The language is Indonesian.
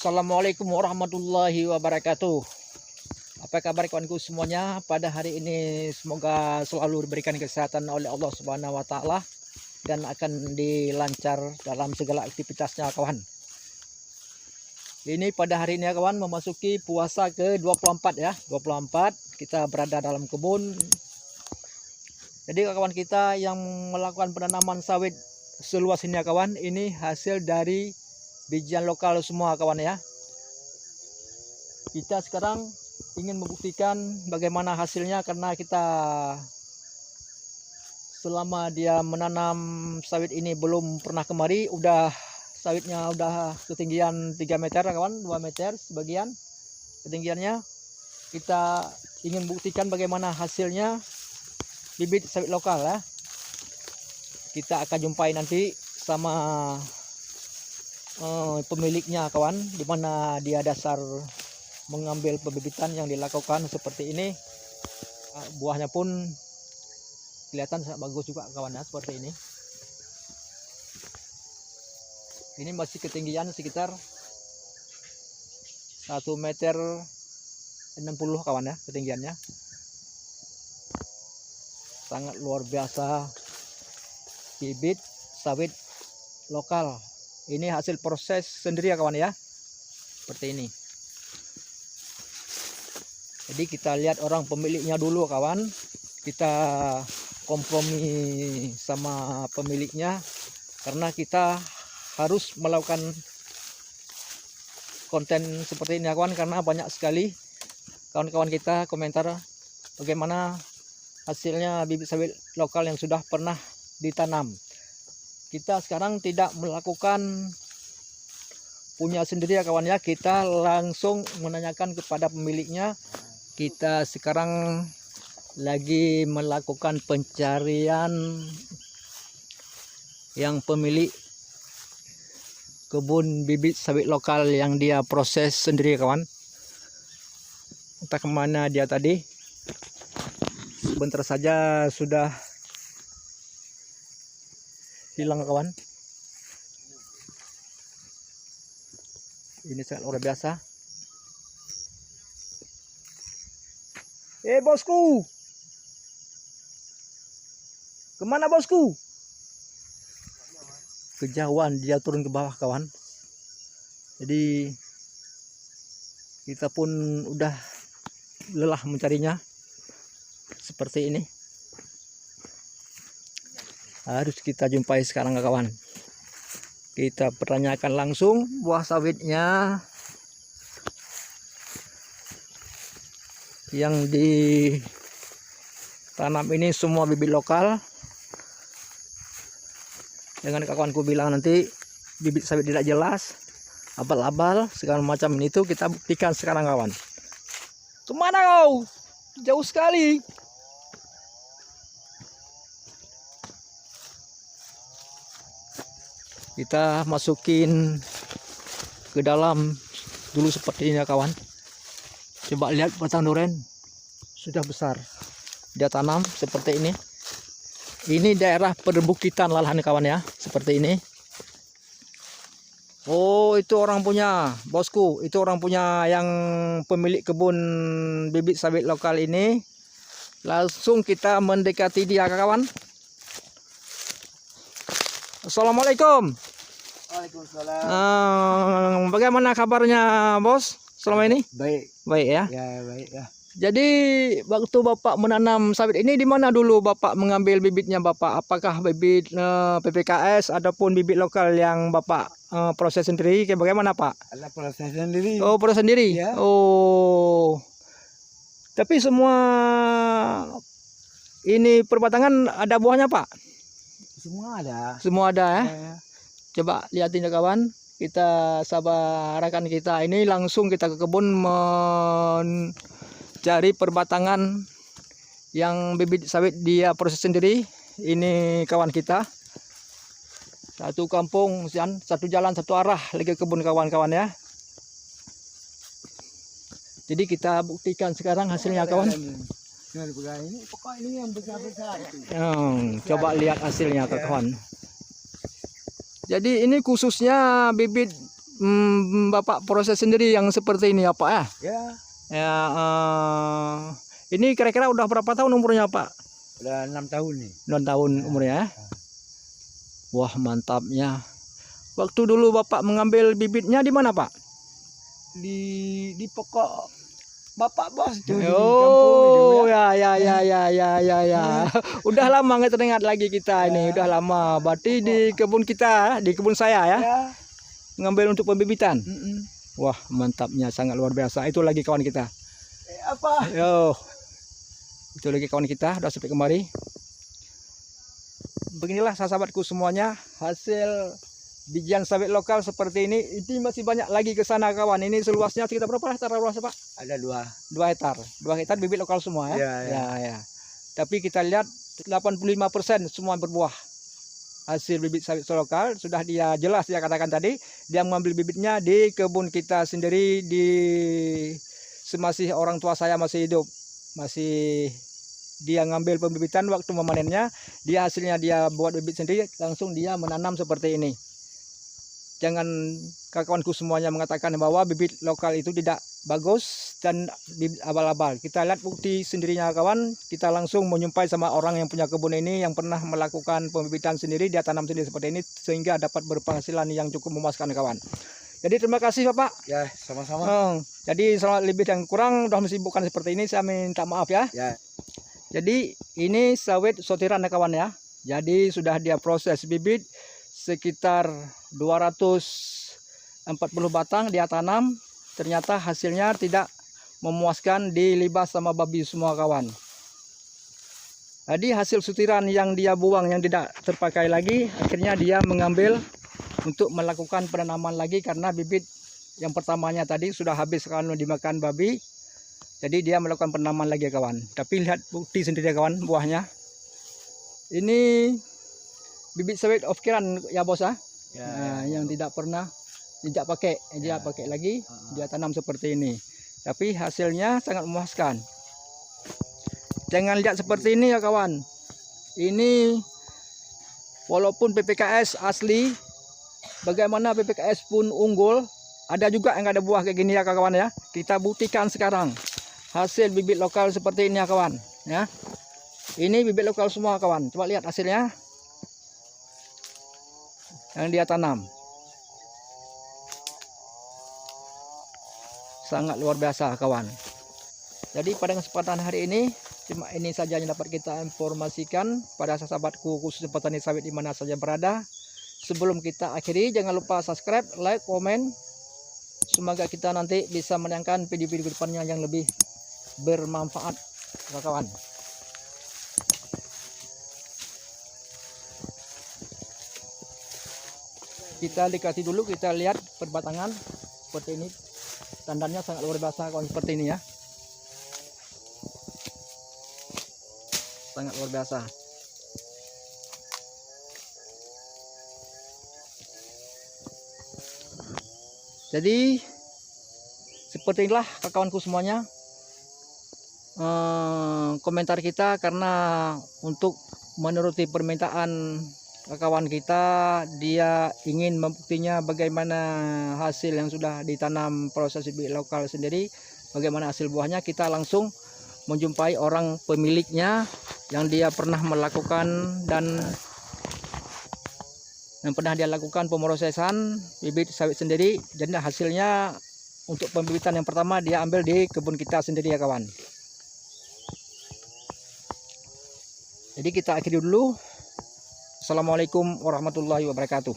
Assalamualaikum warahmatullahi wabarakatuh. Apa kabar kawanku semuanya? Pada hari ini semoga selalu diberikan kesehatan oleh Allah Subhanahu wa taala dan akan dilancar dalam segala aktivitasnya kawan. Ini pada hari ini ya kawan, memasuki puasa ke-24 ya. 24 kita berada dalam kebun. Jadi kawan kita yang melakukan penanaman sawit seluas ini ya kawan, ini hasil dari bijian lokal semua kawan ya. Kita sekarang ingin membuktikan bagaimana hasilnya, karena kita selama dia menanam sawit ini belum pernah kemari. Sawitnya udah ketinggian 3 meter kawan, 2 meter sebagian ketinggiannya. Kita ingin buktikan bagaimana hasilnya bibit sawit lokal ya. Kita akan jumpai nanti sama pemiliknya kawan, dimana dia dasar mengambil pembibitan yang dilakukan seperti ini. Buahnya pun kelihatan sangat bagus juga kawan ya, seperti ini. Ini masih ketinggian sekitar 1 meter 60 kawan ya ketinggiannya. Sangat luar biasa bibit sawit lokal. Ini hasil proses sendiri ya kawan ya, seperti ini. Jadi kita lihat orang pemiliknya dulu kawan. Kita kompromi sama pemiliknya, karena kita harus melakukan konten seperti ini ya kawan, karena banyak sekali kawan-kawan kita komentar bagaimana hasilnya bibit sawit lokal yang sudah pernah ditanam. Kita sekarang tidak melakukan punya sendiri ya kawan ya, kita langsung menanyakan kepada pemiliknya. Kita sekarang lagi melakukan pencarian yang pemilik kebun bibit sawit lokal yang dia proses sendiri kawan. Entah kemana dia tadi, sebentar saja sudah hilang kawan. Ini sangat luar biasa. Bosku, kemana bosku? Kejauhan dia turun ke bawah kawan. Jadi kita pun udah lelah mencarinya seperti ini. Harus kita jumpai sekarang kawan. Kita pertanyakan langsung buah sawitnya yang ditanam ini semua bibit lokal. Dengan kawanku bilang nanti bibit sawit tidak jelas, abal-abal segala macam, itu kita buktikan sekarang kawan. Kemana kau? Jauh sekali. Kita masukin ke dalam dulu seperti ini ya kawan. Coba lihat batang duren sudah besar. Dia tanam seperti ini. Ini daerah perbukitan lahan kawan ya, seperti ini. Oh, itu orang punya, bosku. Itu orang punya yang pemilik kebun bibit sawit lokal ini. Langsung kita mendekati dia kawan. Assalamualaikum. Waalaikumsalam. Bagaimana kabarnya bos selama ini? Baik. Baik ya. Ya, baik ya. Jadi waktu Bapak menanam sawit ini di mana dulu Bapak mengambil bibitnya Bapak? Apakah bibit PPKS ataupun bibit lokal yang Bapak proses sendiri? Kayak bagaimana Pak? Ada proses sendiri. Oh, proses sendiri. Ya. Oh. Tapi semua ini perbatangan ada buahnya Pak? Semua ada. Semua ada ya. Ya. Coba lihatin ya kawan. Kita sabar rekan kita ini langsung kita ke kebun mencari perbatangan yang bibit sawit dia proses sendiri. Ini kawan kita. Satu kampung, satu jalan, satu arah lagi kebun kawan-kawan ya. Jadi kita buktikan sekarang hasilnya kawan. Ini pokok ini yang besar-besar itu. Coba lihat hasilnya kawan. Jadi ini khususnya bibit Bapak proses sendiri yang seperti ini ya Pak ya? Ya, Ya, ini kira-kira udah berapa tahun umurnya Pak? udah 6 tahun nih. 9 tahun umurnya. Wah mantapnya. Waktu dulu Bapak mengambil bibitnya di mana Pak? Di pokok Bapak Bos tuh di kampung Oh itu ya. ya. Udah lama nggak teringat lagi kita ini, udah lama. Berarti di kebun kita, di kebun saya ya, Ya. ngambil untuk pembibitan. Mm-mm. Wah mantapnya, sangat luar biasa. Itu lagi kawan kita. Apa? Yo, itu lagi kawan kita, udah sampai kemari. Beginilah sahabatku semuanya, hasil bijian sawit lokal seperti ini. Ini masih banyak lagi ke sana kawan. Ini seluasnya sekitar berapa hektar luasnya Pak? Ada 2. 2 hektar. 2 hektar bibit lokal semua ya? Ya. Ya. Tapi kita lihat 85% semua berbuah. Hasil bibit sawit lokal sudah dia jelas dia katakan tadi, dia mengambil bibitnya di kebun kita sendiri di semasih orang tua saya masih hidup. Masih dia ngambil pembibitan waktu memanennya, dia hasilnya dia buat bibit sendiri, langsung dia menanam seperti ini. Jangan kawanku semuanya mengatakan bahwa bibit lokal itu tidak bagus dan abal-abal. Kita lihat bukti sendirinya kawan. Kita langsung menyumpai sama orang yang punya kebun ini, yang pernah melakukan pembibitan sendiri, dia tanam sendiri seperti ini sehingga dapat berpenghasilan yang cukup memuaskan kawan. Jadi terima kasih Bapak. Ya, sama-sama. Jadi selama lebih dan kurang udah bukan seperti ini, saya minta maaf ya. Ya. Jadi ini sawit sortiran ya kawan ya. Jadi sudah dia proses bibit sekitar 240 batang dia tanam, ternyata hasilnya tidak memuaskan, dilibas sama babi semua kawan. Jadi hasil sutiran yang dia buang yang tidak terpakai lagi, akhirnya dia mengambil untuk melakukan penanaman lagi karena bibit yang pertamanya tadi sudah habis kalau dimakan babi. Jadi dia melakukan penanaman lagi kawan. Tapi lihat bukti sendiri kawan buahnya. Ini bibit sawit off kiran ya bos ya. Nah, yang tidak pernah tidak pakai, dia pakai lagi, dia tanam seperti ini. Tapi hasilnya sangat memuaskan. Jangan lihat seperti ini ya kawan. Ini walaupun PPKS asli, bagaimana PPKS pun unggul, ada juga yang ada buah kayak gini ya kawan ya. Kita buktikan sekarang hasil bibit lokal seperti ini ya kawan ya. Ini bibit lokal semua kawan. Coba lihat hasilnya yang dia tanam. Sangat luar biasa kawan. Jadi pada kesempatan hari ini cuma ini saja yang dapat kita informasikan pada sahabatku khusus petani sawit di mana saja berada. Sebelum kita akhiri, jangan lupa subscribe, like, komen. Semoga kita nanti bisa menayangkan video-video depannya yang lebih bermanfaat kawan. Kita dekati dulu, kita lihat perbatangan seperti ini. Tandanya sangat luar biasa kawan, seperti ini ya. Sangat luar biasa. Jadi seperti inilah kawanku semuanya komentar kita, karena untuk menuruti permintaan kawan kita, dia ingin membuktinya bagaimana hasil yang sudah ditanam proses bibit lokal sendiri, bagaimana hasil buahnya. Kita langsung menjumpai orang pemiliknya yang dia pernah melakukan dan yang pernah dia lakukan pemrosesan bibit sawit sendiri. Jadi hasilnya untuk pembibitan yang pertama dia ambil di kebun kita sendiri ya kawan. Jadi kita akhiri dulu. Assalamualaikum warahmatullahi wabarakatuh.